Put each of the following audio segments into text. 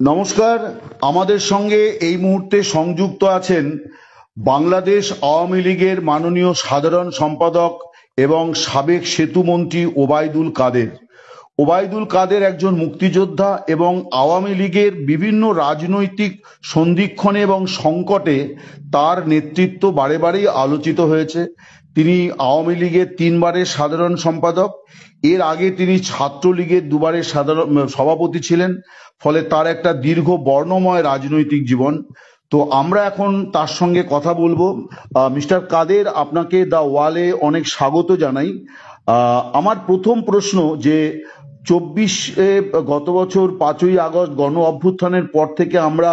নমস্কার। আমাদের সঙ্গে এই মুহূর্তে সংযুক্ত আছেন বাংলাদেশ আওয়ামী লীগের মাননীয় সাধারণ সম্পাদক এবং সাবেক সেতুমন্ত্রী ওবায়দুল কাদের। ওবায়দুল কাদের একজন মুক্তিযোদ্ধা এবং আওয়ামী লীগের বিভিন্ন রাজনৈতিক সন্ধিক্ষণে এবং সংকটে তার নেতৃত্ব বারে বারেই আলোচিত হয়েছে। তিনি আওয়ামী লীগের 3 বারের সাধারণ সম্পাদক, এর আগে তিনি ছাত্রলীগের 2 বারের সাধারণ সভাপতি ছিলেন। ফলে তার একটা দীর্ঘ বর্ণময় রাজনৈতিক জীবন। তো আমরা এখন তার সঙ্গে কথা বলবো। মিস্টার কাদের, আপনাকে দ্য ওয়ালে অনেক স্বাগত জানাই। আমার প্রথম প্রশ্ন যে 24 গত বছর 5ই আগস্ট গণ অভ্যুত্থানের পর থেকে আমরা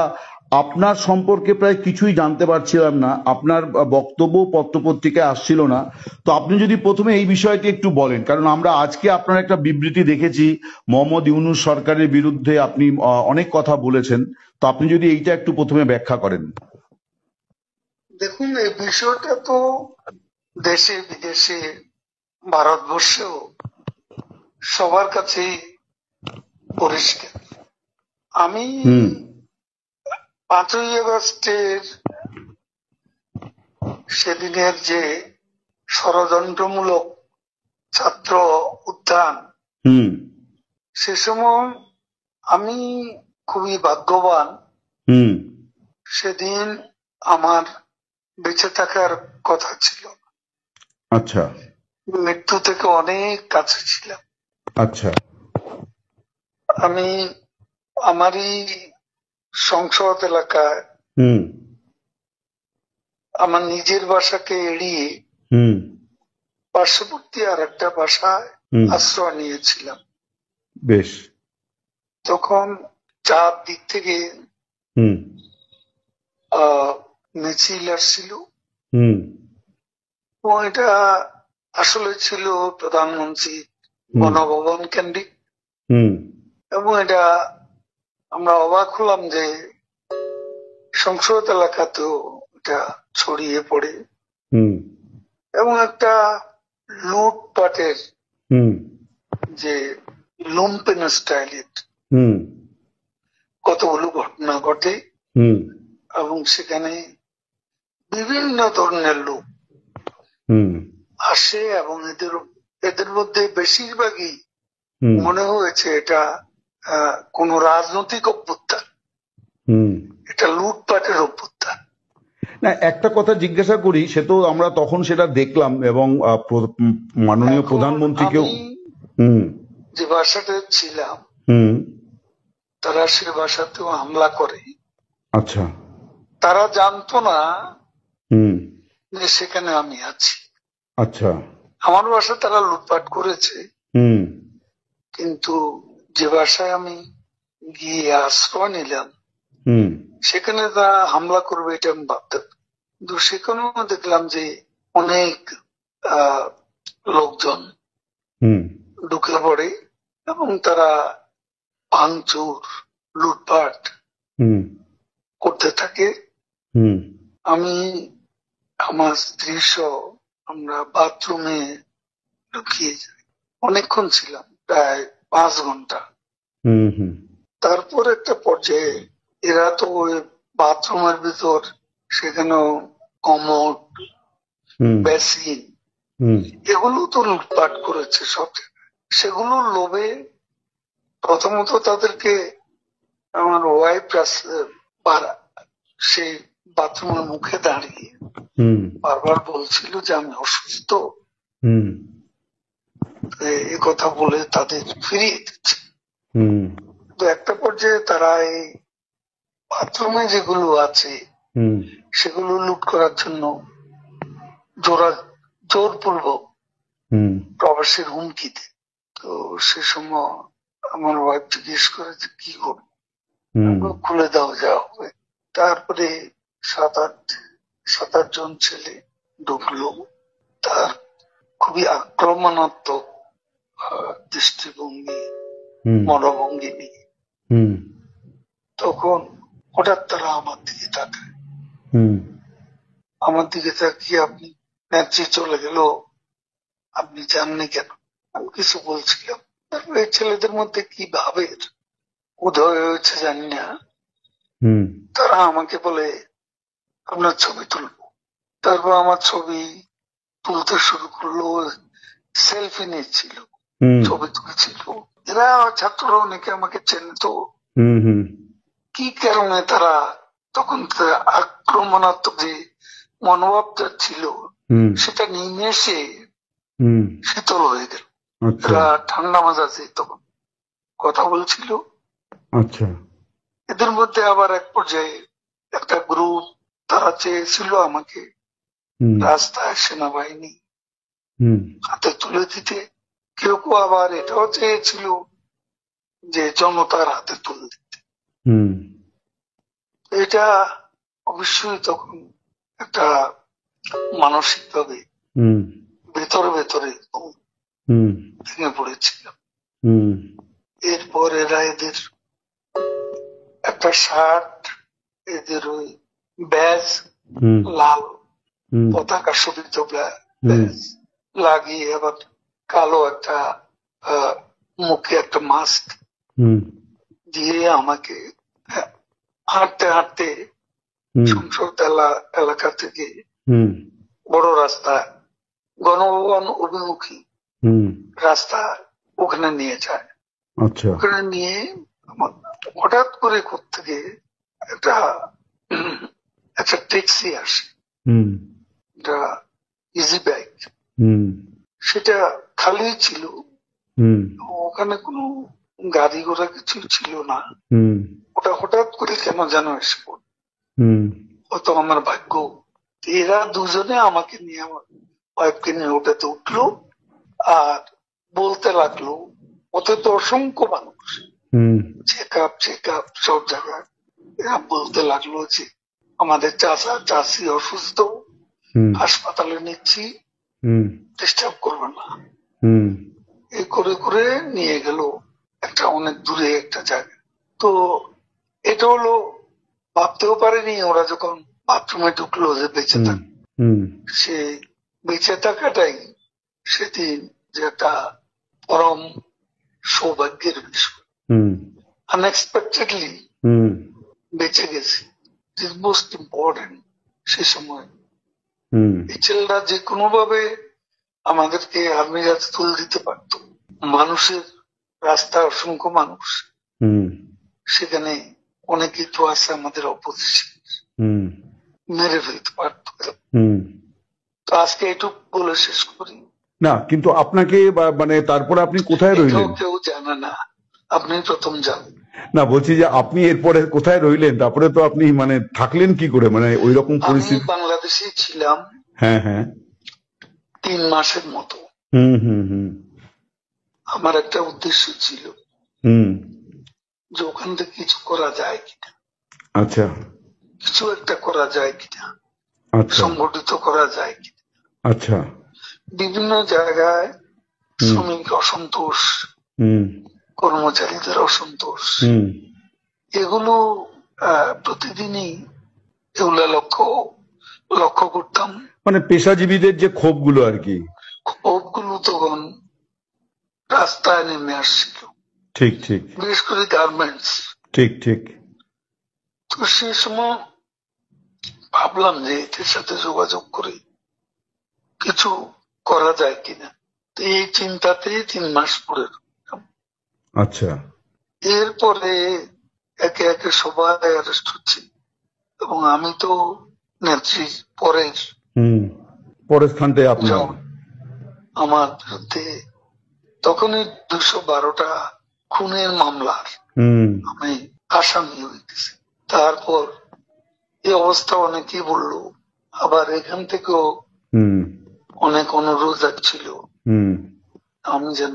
আপনার সম্পর্কে প্রায় কিছুই জানতে পারছিলাম না। আপনার বক্তব্য পত্রপত্রিকায় আসছিল না। তো আপনি যদি প্রথমে এই বিষয়টি একটু বলেন, কারণ আমরা আজকে আপনার একটা বিবৃতি দেখেছি মোহাম্মদ ইউনূস সরকারের বিরুদ্ধে আপনি অনেক কথা বলেছেন। তো আপনি যদি এইটা একটু প্রথমে ব্যাখ্যা করেন। দেখুন, এই বিষয়টা তো দেশে বিদেশে ভারতবর্ষেও সবার কাছেই পরিষ্কার। আমি 5ই আগস্টের সেদিনের যে ষড়যন্ত্রমূলক ছাত্র উত্থান, সে সময় আমি খুবই ভাগ্যবান। সেদিন আমার বেঁচে থাকার কথা ছিল। আচ্ছা। মৃত্যু থেকে অনেক কাছে ছিলাম। আচ্ছা। আমি আমারই সংসদ এলাকায় আমার নিজের বাসাকে এড়িয়ে পার্শ্ববর্তী আর একটা বাসায় আশ্রয় নিয়েছিলাম। বেশ। তখন 4 দিক থেকে মিছিল আসছিল। এটা আসলে ছিল প্রধানমন্ত্রী গণভবন কেন্দ্রিক, এবং এটা আমরা অবাক হলাম যে সংসদ এলাকাতেও এটা ছড়িয়ে পড়ে, এবং একটা লুটপাটের যে লুম্পেন স্টাইলের কতগুলো ঘটনা ঘটে, এবং সেখানে বিভিন্ন ধরনের লোক আসে, এবং এদের মধ্যে বেশিরভাগই মনে হয়েছে এটা কোন রাজনৈতিক অভ্যুত্থান, এটা লুটপাটের অভ্যুত্থান। না, একটা কথা জিজ্ঞাসা করি, সে তো আমরা তখন সেটা দেখলাম এবং মাননীয় প্রধানমন্ত্রীকেও যে বাসাতে ছিলাম তারা সে বাসাতেও হামলা করে। আচ্ছা। তারা জানতো না যে সেখানে আমি আছি। আচ্ছা। আমার বাসা তারা লুটপাট করেছে, কিন্তু যে বাসায় আমি গিয়ে আশ্রয় নিলাম সেখানে তারা হামলা করবে এটা আমি ভাবতাম। কিন্তু সেখানেও দেখলাম যে অনেক লোকজন ঢুকে পড়ে এবং তারা ভাঙচুর লুটপাট করতে থাকে। আমি আমার স্ত্রী সহ আমরা বাথরুমে ঢুকিয়ে যাই। অনেকক্ষণ ছিলাম, প্রায় 5 ঘন্টা। তারপর একটা পর্যায়ে এরা তো ওই বাথরুমের ভিতর সেখানেও কমোড, বেসিন, এগুলো তো লুটপাট করেছে সব জায়গায়। সেগুলোর লোভে প্রথমত তাদেরকে আমার ওয়াইফ সেই বাথরুমের মুখে দাঁড়িয়ে বারবার বলছিল যে আমি অসুস্থ, এ কথা বলে তাদের ফিরিয়ে দিচ্ছে। তো একটা পর্যায়ে তারা এই বাথরুমে যেগুলো আছে সেগুলো লুট করার জন্য জোরপূর্বক প্রবেশের হুমকি দেয়। তো সে সময় আমার ওয়াইফ জিজ্ঞেস করে যে কি করবো, খুলে দাও যা হবে। তারপরে 7-8 জন ছেলে ঢুকলো, তার খুবই আক্রমণাত্মক দৃষ্টিভঙ্গি মনোভঙ্গি নিয়ে। তখন হঠাৎ তারা আমার দিকে তাকায়, আমার দিকে তাকিয়ে আপনি ম্যাচে চলে গেল, আপনি জাননি কেন? আমি কিছু বলছিলাম। তারপরে এই ছেলেদের মধ্যে কি ভাবে উদয় হয়েছে জানি না, তারা আমাকে বলে আপনার ছবি তুলবো। তারপর আমার ছবি তুলতে শুরু করলো, সেলফি নিচ্ছিল, ছবি তুলেছিল। এরা ছাত্ররা অনেকে আমাকে চেনত। কি কারণে তারা তখন আক্রমণাত্মক যে মনোভাবটা ছিল সেটা নিমেষে শীতল হয়ে গেল। এরা ঠান্ডা মাজাজে তখন কথা বলছিল। আচ্ছা, এদের মধ্যে আবার এক পর্যায়ে একটা গ্রুপ, তারা চেয়েছিল আমাকে রাস্তায় সেনাবাহিনী হাতে তুলে দিতে। কেউ কেউ আবার এটাও চেয়েছিল যে জনতার হাতে তুলে দিতে। এটা অবশ্যই তখন একটা মানসিক ভাবে ভেতরে ভেতরে ভেঙে পড়েছিলাম। এরপর এরা এদের একটা শার্ট, এদের ওই ব্যাজ, লাল পতাকা শোভিত ব্যাজ লাগিয়ে আবার কালো একটা মুখে একটা মাস্ক দিয়ে আমাকে হাঁটতে হাঁটতে সংসদ এলাকা থেকে বড় রাস্তা, গণভবন অভিমুখী রাস্তা, ওখানে নিয়ে যায়। ওখানে নিয়ে হঠাৎ করে কোত্থেকে একটা ট্যাক্সি আসে, একটা ইজি বাইক, সেটা খালি ছিল, ওখানে কোনো গাড়ি ঘোড়া কিছু ছিল না। ওটা হঠাৎ করে কেন যেন এসে পড়ল, হয়তো আমার ভাগ্য। এরা দুজনে আমাকে নিয়ে, আমার ওয়াইফকে নিয়ে ওটাতে উঠলো আর বলতে লাগলো, ওতে তো অসংখ্য মানুষ, চেক আপ সব জায়গায়। এরা বলতে লাগলো যে আমাদের চাচা চাচি অসুস্থ, হাসপাতালে নিচ্ছি, ডিস্টার্ব করবে না। এই করে করে নিয়ে গেল একটা অনেক দূরে একটা জায়গা। তো এটা হলো, ভাবতেও পারেনি ওরা যখন বাথরুমে ঢুকলো যে বেঁচে থাকে, সে বেঁচে থাকাটাই সেদিন যে একটা পরম সৌভাগ্যের বিষয়। আনএক্সপেক্টেডলি বেঁচে গেছি, মোস্ট ইম্পর্টেন্ট। সে সময় এই ছেলেরা যে কোনো ভাবে আমাদেরকে আর্মির হাতে তুলে দিতে পারতো। মানুষের রাস্তা, অসংখ্য মানুষ, সেখানে অনেকেই তো আছে আমাদের অপোজিশন, মেরে ফেলতে পারত। তো আজকে এটুকু বলে শেষ করি। না, কিন্তু আপনাকে মানে তারপরে আপনি কোথায় রইলেন? কেউ জানে না, আপনি প্রথম জানেন। না, বলছি যে আপনি এরপরে কোথায় রইলেন? তারপরে তো আপনি মানে থাকলেন কি করে, মানে ওই রকম পরিস্থিতি? বাংলাদেশে ছিলাম, হ্যাঁ হ্যাঁ, 3 মাসের মতো। আমার একটা উদ্দেশ্য ছিল যে ওখান থেকে কিছু করা যায় কিনা। আচ্ছা, কিছু একটা করা যায় কিনা, সংগঠিত করা যায় কিনা। আচ্ছা, বিভিন্ন জায়গায় শ্রমিক অসন্তোষ, কর্মচারীদের অসন্তোষ, এগুলো প্রতিদিনই এগুলা লক্ষ্য করতাম। মানে পেশাজীবীদের যে ক্ষোভগুলো আর কি, ক্ষোভগুলো তখন রাস্তায় নেমে আসছিল। ঠিক ঠিক, বিশেষ করে গার্মেন্টস। ঠিক ঠিক। তো সে সময় ভাবলাম যে এদের সাথে যোগাযোগ করে কিছু করা যায় কিনা। তো এই চিন্তাতেই 3 মাস পরে। আচ্ছা, এরপরে একে একে সবাই অ্যারেস্ট হচ্ছে এবং আমি তো নেত্রী পরের স্থানটায় আপনার। আমার বিরুদ্ধে তখনই 212টা খুনের মামলার আমি আসামি হয়ে গেছি। তারপর এই অবস্থা অনেকেই বললো, আবার এখান থেকেও অনেক অনুরোধ যাচ্ছিল আমি যেন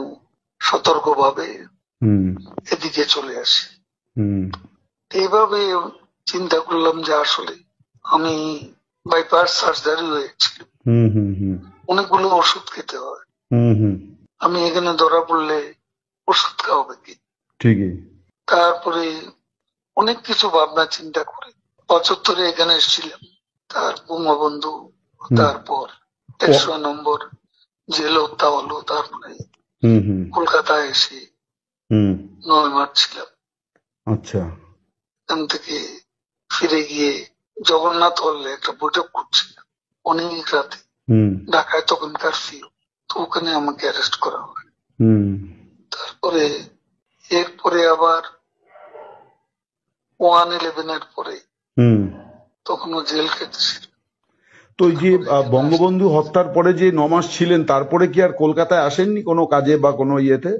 সতর্কভাবে এদিকে চলে আসি। এইভাবে চিন্তা করলাম যে আসলে আমি বাইপাস সার্জারি হয়েছিল, অনেকগুলো ওষুধ খেতে হয়। আমি এখানে ধরা পড়লে ওষুধ খাওয়াবে কি? ঠিকই। তারপরে অনেক কিছু ভাবনা চিন্তা করে 75-এ এখানে এসেছিলাম, তার বঙ্গবন্ধু, তারপর 100 নম্বর জেল হত্যা হলো, তারপরে কলকাতায় এসে 9 মাস ছিলাম। আচ্ছা। এখান থেকে ফিরে গিয়ে জগন্নাথ হলে একটা বৈঠক করছিল অনেক রাতে, ঢাকায় তখন কারফিউ, তো ওখানে আমাকে অ্যারেস্ট করা হয়। তারপরে এরপরে আবার 1/11 পরে তখনও জেল খেটেছিল। তো ওই যে বঙ্গবন্ধু হত্যার পরে যে 9 মাস ছিলেন, তারপরে কি আর কলকাতায় আসেননি কোনো কাজে বা কোনো ইয়েতে?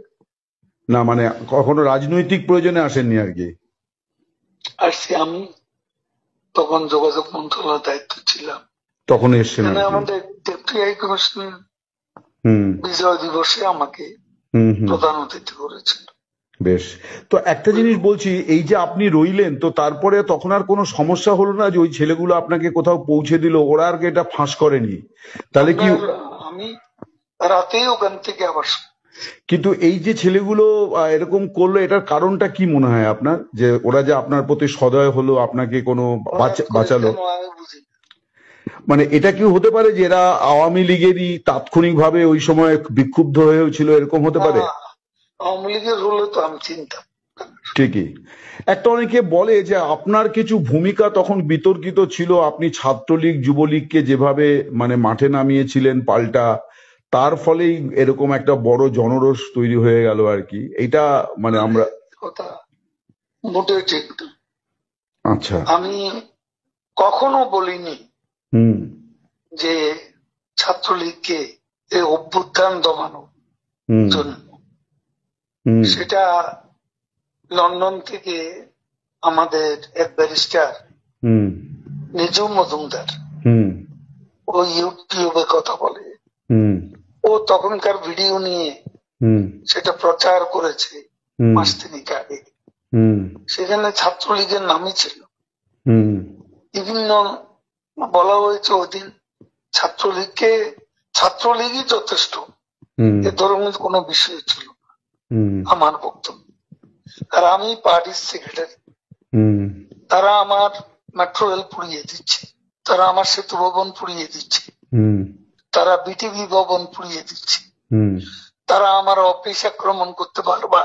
না মানে কখনো রাজনৈতিক প্রয়োজনে আসেননি আর কি? আসছি, আমি তখন যোগাযোগ মন্ত্রণালয়ের দায়িত্ব ছিলাম, তখন এসছেন আর কি। আমাদের ডেপুটি হাই কমিশনার বিজয় দিবসে আমাকে প্রধান অতিথি করেছিল। বেশ। তো একটা জিনিস বলছি, এই যে আপনি রইলেন, তো তারপরে তখন আর কোনো সমস্যা হলো না যে ওই ছেলেগুলো আপনাকে কোথাও পৌঁছে দিল, ওরা আর এটা ফাঁস করেনি? তাহলে কি আমি রাতেই ওখান থেকে আবার, কিন্তু এই যে ছেলেগুলো এরকম করলো, এটার কারণটা কি মনে হয় আপনার, যে ওরা যে আপনার প্রতি সদয় হলো, আপনাকে কোনো বাঁচালো? মানে এটা কি হতে পারে যে এরা আওয়ামী লীগেরই তাৎক্ষণিকভাবে ওই সময় বিক্ষুব্ধ হয়েছিল, এরকম হতে পারে? আওয়ামী লীগের হলে তো আমি চিন্তা ঠিকই। একটা অনেকে বলে যে আপনার কিছু ভূমিকা তখন বিতর্কিত ছিল, আপনি ছাত্রলীগ যুবলীগকে যেভাবে মানে মাঠে নামিয়েছিলেন পাল্টা, তার ফলেই এরকম একটা বড় জনরোষ তৈরি হয়ে গেল আর কি। এটা মানে আমরা কথা মোটেও ঠিক না। আচ্ছা। আমি কখনো বলিনি যে ছাত্রলীগকে এই অভ্যুত্থান দমানোর জন্য। সেটা লন্ডন থেকে আমাদের এক ব্যারিস্টার নিজুম মজুমদার, ও ইউটিউবে কথা বলে, ও তখনকার ভিডিও নিয়ে সেটা প্রচার করেছে মাস তিনেক আগে। সেখানে ছাত্রলীগের নামই ছিল। বিভিন্ন বলা হয়েছে ওই দিন ছাত্রলীগই যথেষ্ট, এ ধরনের কোনো বিষয় ছিল আমার বক্তব্য। আর আমি পার্টির সেক্রেটারি, তারা আমার মেট্রো রেল পুড়িয়ে দিচ্ছে, তারা আমার সেতু ভবন পুড়িয়ে দিচ্ছে, তারা বিটিভি ভবন পুড়িয়ে দিচ্ছে, তারা আমার অফিস আক্রমণ করতে পারবা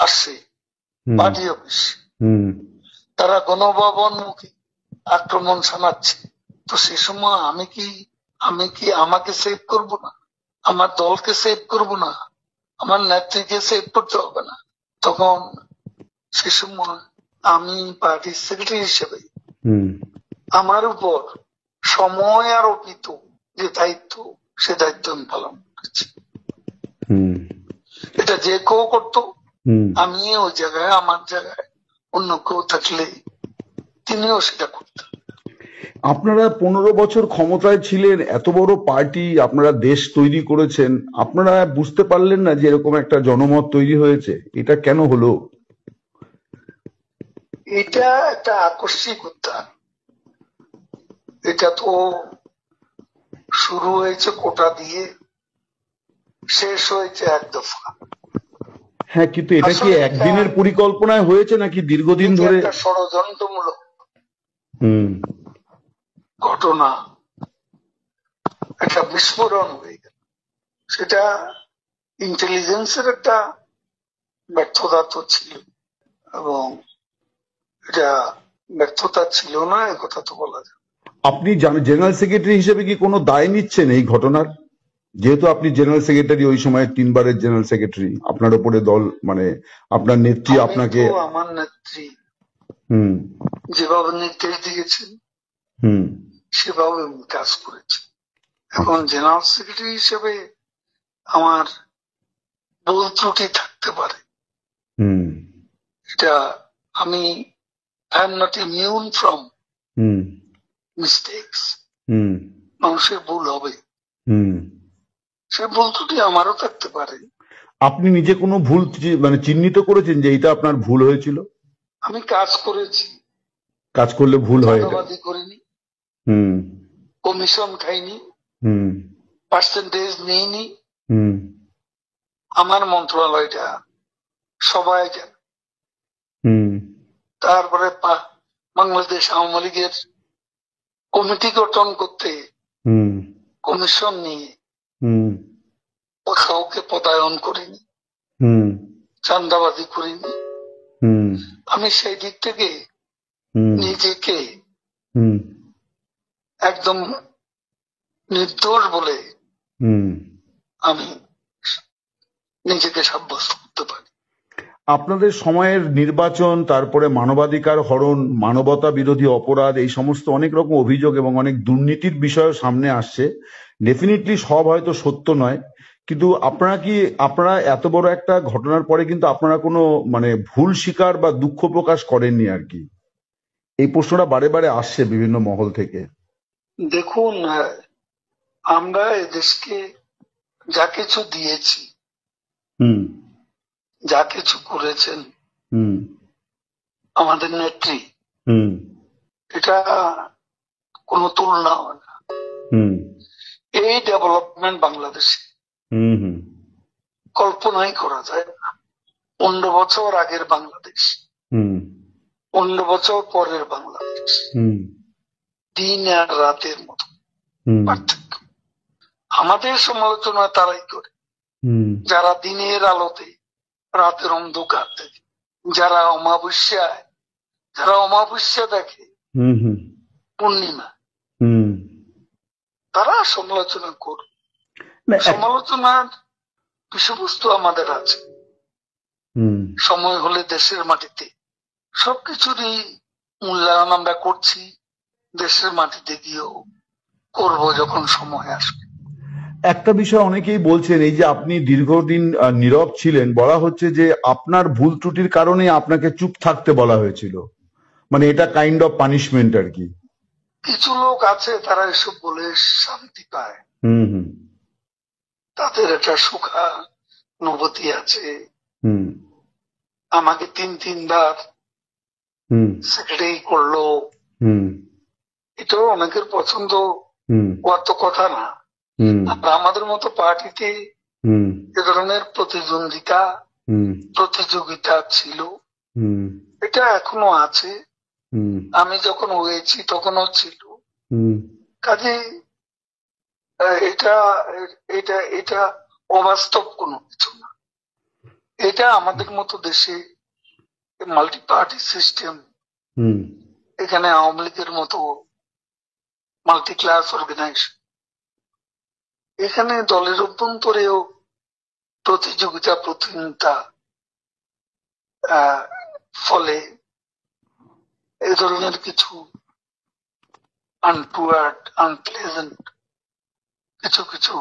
আসছে, পার্টি অফিস, তারা গণভবন মুখে আক্রমণ শোনাচ্ছে। তো সে সময় আমি কি আমাকে সেভ করব না? আমার দলকে সেভ করব না? আমার নেত্রীকে সেভ করতে হবে না? তখন সে সময় আমি পার্টির সেক্রেটারি হিসেবে আমার উপর সময় আরোপিত যে দায়িত্ব, সে দায়িত্ব আমি পালন করেছি। এটা যে কেউ করতো, আমি ওই জায়গায়, আমার জায়গায় অন্য কেউ থাকলে তিনিও সেটা করতেন। আপনারা 15 বছর ক্ষমতায় ছিলেন, এত বড় পার্টি, আপনারা দেশ তৈরি করেছেন, আপনারা বুঝতে পারলেন না যে এরকম একটা জনমত তৈরি হয়েছে? এটা কেন হলো? এটা একটা আকস্মিক উত্থান। এটা তো শুরু হয়েছে কোটা দিয়ে, শেষ হয়েছে এক দফা। হ্যাঁ, কিন্তু এটা কি একদিনের পরিকল্পনায় হয়েছে নাকি দীর্ঘদিন ধরে? একটা ষড়যন্ত্রমূলক ঘটনা, একটা বিস্ফোরণ হয়ে গেল। সেটা ইন্টেলিজেন্সের একটা ব্যর্থতা তো ছিল, এবং এটা ব্যর্থতা ছিল না এ কথা তো বলা যায়। আপনি জেনারেল সেক্রেটারি হিসেবে কি কোনো দায় নিচ্ছেন এই ঘটনার? যেহেতু আপনি জেনারেল সেক্রেটারি, ওই সময় 3 বারের জেনারেল সেক্রেটারি, আপনার উপরে দল মানে আপনার নেত্রী আপনাকে, আমার নেত্রী যেভাবে নির্দেশ দিয়েছেন সেভাবে আমি কাজ করেছি। এখন জেনারেল সেক্রেটারি হিসেবে আমার ভুল ত্রুটি থাকতে পারে, এটা আমি I am not immune from mistakes. মানুষের ভুল হবে, সে ভুল ত্রুটি আমারও থাকতে পারে। আপনি নিজে কোনো ভুল মানে চিহ্নিত করেছেন যে এটা আপনার ভুল হয়েছিল? আমি কাজ করেছি, কাজ করলে ভুল হয়, চাঁদাবাজি করিনি, কমিশন খাইনি, পার্সেন্টেজ নেইনি, আমার মন্ত্রণালয়টা সবাই জানে। তারপরে বাংলাদেশ আওয়ামী লীগের কমিটি গঠন করতে কমিশন নিয়ে কাউকে পদায়ন করিনি, চাঁদাবাজি করিনি, আমি সেই দিক থেকে নিজেকে একদম নির্দোষ বলে আমি নিজেকে সাব্যস্ত করতে পারি। আপনাদের সময়ের নির্বাচন, তারপরে মানবাধিকার হরণ, মানবতা বিরোধী অপরাধ, এই সমস্ত অনেক রকম অভিযোগ এবং অনেক দুর্নীতির বিষয়ও সামনে আসছে। ডেফিনেটলি সব হয়তো সত্য নয়, কিন্তু আপনারা এত বড় একটা ঘটনার পরে কিন্তু আপনারা কোনো মানে ভুল স্বীকার বা দুঃখ প্রকাশ করেননি আর কি। এই প্রশ্নটা বারে বারে আসছে বিভিন্ন মহল থেকে। দেখুন, আমরা এদেশকে যা কিছু দিয়েছি, যা কিছু করেছেন আমাদের নেত্রী, এটা কোনো তুলনা হয় না। এই ডেভেলপমেন্ট বাংলাদেশে কল্পনাই করা যায় না। 15 বছর আগের বাংলাদেশ, 15 বছর পরের বাংলাদেশ, দিন আর রাতের মতো পার্থক্য। আমাদের সমালোচনা তারাই করে যারা দিনের আলোতে রাতের অন্ধকার দেখে, যারা অমাবস্যা দেখে পূর্ণিমা, তারা সমালোচনা করবে। সমালোচনার বিষয়বস্তু আমাদের আছে। সময় হলে দেশের মাটিতে সবকিছুরই মূল্যায়ন আমরা করছি, দেশের মাটিতে গিয়েও করব যখন সময় আসবে। একটা বিষয় অনেকেই বলছেন, এই যে আপনি দীর্ঘদিন নীরব ছিলেন, বলা হচ্ছে যে আপনার ভুল ত্রুটির কারণে আপনাকে চুপ থাকতে বলা হয়েছিল, মানে এটা কাইন্ড অফ পানিশমেন্ট আর কি। কিছু লোক আছে তারা এসব বলে শান্তি পায়, তাদের একটা সুখানুভূতি আছে। আমাকে 3-3 বার সেক্রেটারি করলো, এটাও অনেকের পছন্দ হওয়ার তো কথা না। আর আমাদের মতো পার্টিতে এ ধরনের প্রতিযোগিতা ছিল, এটা এখনো আছে। আমি যখন হয়েছি তখনও ছিল। কাজে এটা এটা এটা অবাস্তব কোনো কিছু না। এটা আমাদের মতো দেশে মাল্টি পার্টি সিস্টেম, এখানে আওয়ামী লীগের মতো মাল্টি ক্লাস অর্গানাইজেশন, এখানে দলের অভ্যন্তরেও প্রতিদ্বন্দ্বিতা ফলে এ ধরনের কিছু আনপ্লেজেন্ট কিছু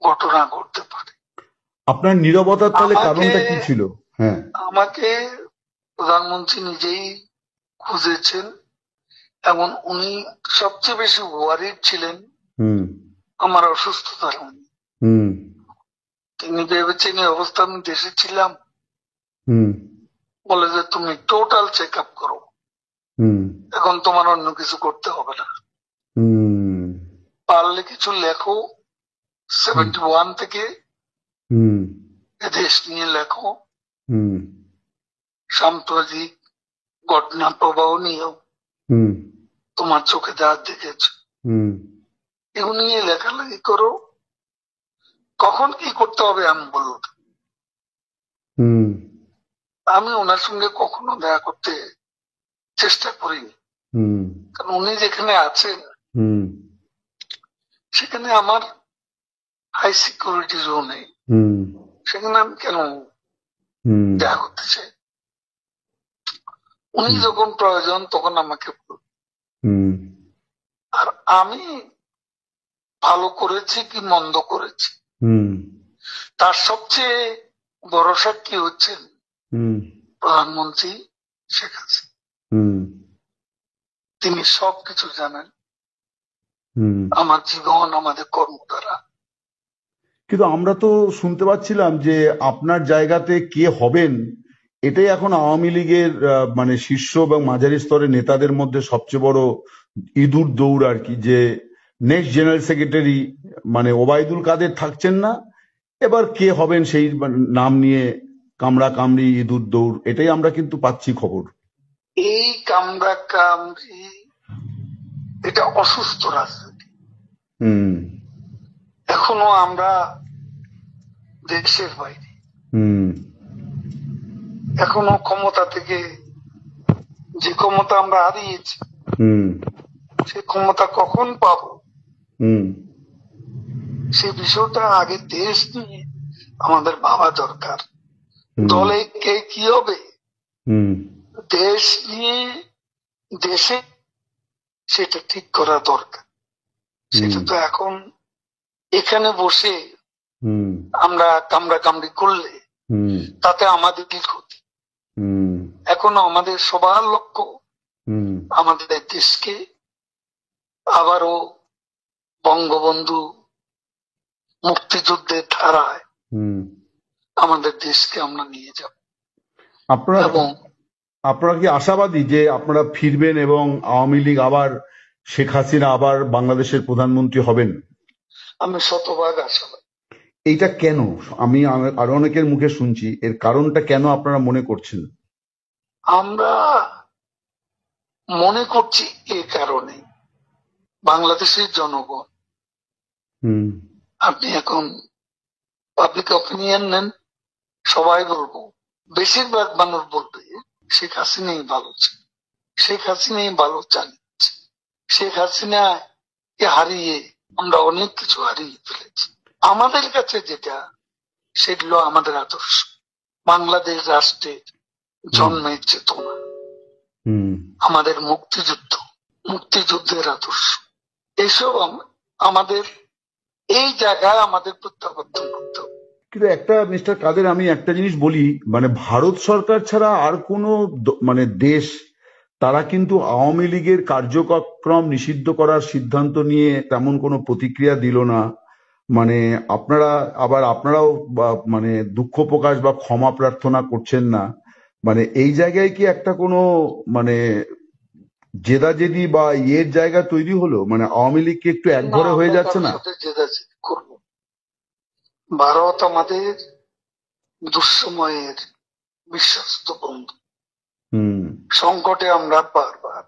ঘটনা ঘটতে পারে। আপনার নীরবতার তাহলে কারণটা কি ছিল? হ্যাঁ, আমাকে প্রধানমন্ত্রী নিজেই খুঁজেছেন এবং উনি সবচেয়ে বেশি ওয়ারিড ছিলেন আমার অসুস্থতার। তিনি ভেবেছেন এই অবস্থা আমি দেশে ছিলাম, বলে যে তুমি টোটাল চেক আপ করো, এখন তোমার অন্য কিছু করতে হবে না, পারলে কিছু লেখো, 71 থেকে এদেশ নিয়ে লেখো, সাম্প্রতিক ঘটনা প্রবাহ নিয়েও তোমার চোখে যা দেখেছ এগুলো নিয়ে লেখালেখি করো, কখন কি করতে হবে আমি বলব। আমি ওনার সঙ্গে কখনো দেখা করতে চেষ্টা করিনি, কারণ উনি যেখানে আছেন সেখানে আমার হাই সিকিউরিটি জোনে, সেখানে আমি কেন দেখা করতে চাই? উনি যখন প্রয়োজন তখন আমাকে বলবেন। আর আমি ভালো করেছি কি মন্দ করেছি তার সবচেয়ে বড় সাক্ষী হচ্ছেন প্রধানমন্ত্রী শেখ হাসিনা। তিনি সবকিছু জানেন, আমার জীবন, আমাদের কর্ম দ্বারা। কিন্তু আমরা তো শুনতে পাচ্ছিলাম যে আপনার জায়গাতে কে হবেন এটাই এখন আওয়ামী লীগের মানে শীর্ষ এবং মাঝারি স্তরের নেতাদের মধ্যে সবচেয়ে বড় ইঁদুর দৌড় আর কি, যে নেক্সট জেনারেল সেক্রেটারি মানে ওবায়দুল কাদের থাকছেন না, এবার কে হবেন সেই নাম নিয়ে কামড়া কামড়ি ইঁদুর দৌড়, এটাই আমরা কিন্তু পাচ্ছি খবর। এই কামড়া কামড়ি এটা অসুস্থ রাজনীতি। এখনো আমরা দেশের বাইরে, এখনো ক্ষমতা থেকে যে ক্ষমতা আমরা হারিয়েছি সে ক্ষমতা কখন পাবো, সে বিষয়টা আগে দেশ নিয়ে আমাদের ভাবা দরকার। দলে কে কি হবে, দেশ নিয়ে দেশে সেটা ঠিক করা দরকার। সেটা তো এখন এখানে বসে আমরা কামড়া কামড়ি করলে তাতে আমাদের কি ক্ষতি? এখনো আমাদের সবার লক্ষ্য আমাদের দেশকে আবারও বঙ্গবন্ধু মুক্তিযুদ্ধের ধারায় আমাদের দেশকে আমরা নিয়ে যাব। আপনারা কি আশাবাদী যে আপনারা ফিরবেন এবং আওয়ামী লীগ আবার শেখ হাসিনা আবার বাংলাদেশের প্রধানমন্ত্রী হবেন? আমি শতভাগ আশাবাদী। এইটা কেন? আমি আরো অনেকের মুখে শুনছি, এর কারণটা কেন আপনারা মনে করছেন? আমরা মনে করছি এই কারণে, বাংলাদেশের জনগণ, আপনি এখন পাবলিক অপিনিয়ন নেন, সবাই বলবো, বেশিরভাগ মানুষ বলবে শেখ হাসিনাই ভালো ছিল, শেখ হাসিনাই ভালো চালিয়েছে, শেখ হাসিনাকে হারিয়ে আমরা অনেক কিছু হারিয়ে ফেলেছি। আমাদের কাছে যেটা সেগুলো আমাদের আদর্শ, বাংলাদেশ রাষ্ট্রের জন্মের চেতনা, আমাদের মুক্তিযুদ্ধের আদর্শ, এসব আমাদের এই জায়গায় আমাদের প্রত্যাবর্তন করতে হবে। কিন্তু একটা মিস্টার কাদের, আমি একটা জিনিস বলি, মানে ভারত সরকার ছাড়া আর কোনো মানে দেশ তারা কিন্তু আওয়ামী লীগের কার্যক্রম নিষিদ্ধ করার সিদ্ধান্ত নিয়ে তেমন কোনো প্রতিক্রিয়া দিল না। মানে আপনারাও মানে দুঃখ প্রকাশ বা ক্ষমা প্রার্থনা করছেন না। মানে এই জায়গায় কি একটা কোনো মানে জেদাজেদি বা ইয়ের জায়গা তৈরি হলো? মানে আওয়ামী লীগ কি একটু একঘরে হয়ে যাচ্ছে না? ভারত আমাদের দুঃসময়ের বিশ্বস্ত বন্ধু। সংকটে আমরা বারবার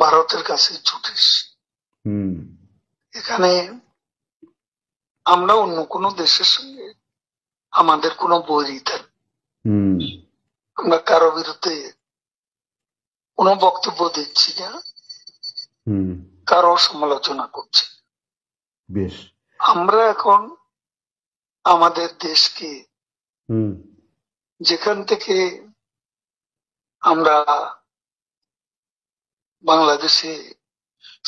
ভারতের কাছে ছুটেছি। এখানে আমরা অন্য কোনো দেশের সঙ্গে আমাদের কোনো বৈরিতা, আমরা কারো বিরুদ্ধে কোনো বক্তব্য দিচ্ছি না, কারো সমালোচনা করছি। বেশ, আমরা এখন আমাদের দেশকে যেখান থেকে আমরা বাংলাদেশে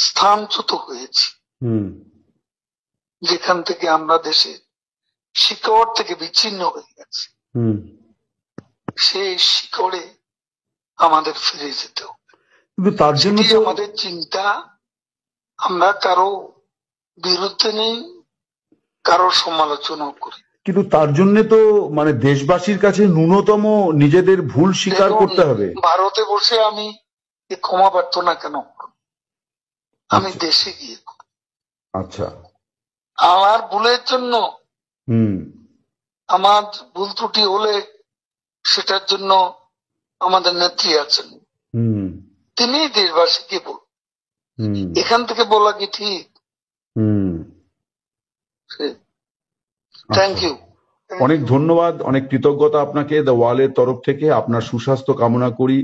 স্থানচ্যুত হয়েছি, যেখান থেকে আমরা দেশে শিকড় থেকে বিচ্ছিন্ন হয়ে গেছি, সেই শিকড়ে আমাদের ফিরে যেতে হবে। কিন্তু তার জন্য আমাদের চিন্তা, আমরা কারো বিরুদ্ধে নেই, কারো সমালোচনা করি, কিন্তু তার জন্য তো মানে দেশবাসীর কাছে ন্যূনতম নিজেদের ভুল স্বীকার করতে হবে। ভারতে বসে আমি ক্ষমা প্রার্থনা কেন করব? আমি দেশে গিয়ে করব। আচ্ছা, আমার ভুলের জন্য, আমার ভুল ত্রুটি হলে সেটার জন্য আমাদের নেত্রী আছেন, তিনি দেশবাসীকে বল, এখান থেকে বলা কি ঠিক? থ্যাংক ইউ, অনেক ধন্যবাদ, অনেক কৃতজ্ঞতা আপনাকে দ্য ওয়ালের তরফ থেকে। আপনার সুস্বাস্থ্য কামনা করি,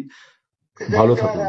ভালো থাকুন।